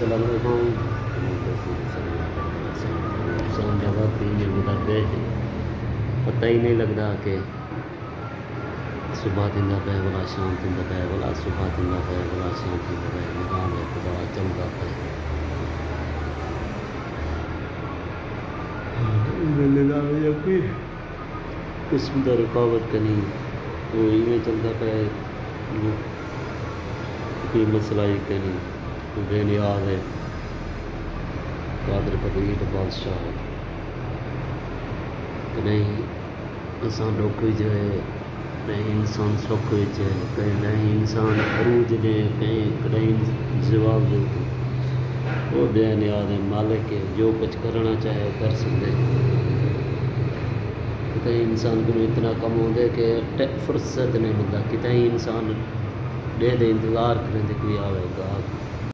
السلام علیکم گزرتے ہیں پتہ ہی نہیں لگتا کہ صبح دن پہ بلا شام دن پہ بلا صبح دن پہ بلا شام دن پہ نظام ہے خدا چلتا پہ کوئی قسم کا رکاوٹ کا نہیں کوئی میں چلتا پہ کوئی مسئلہ ہی کہ نہیں بے نیاز ہے قادر قدیر بادشاہ ہے کہ نہیں انسان روک جو ہے نہیں انسان سکھ ہے کہیں نہیں انسان عروج دے کہیں جواب دے وہ بے نیاز ہے مالک ہے جو کچھ کرنا چاہے کر سکتے کہیں انسان کو اتنا کم ہوتے کہ فرصت نہیں ملتا کتنے انسان دے انتظار کریں کوئی آئے گا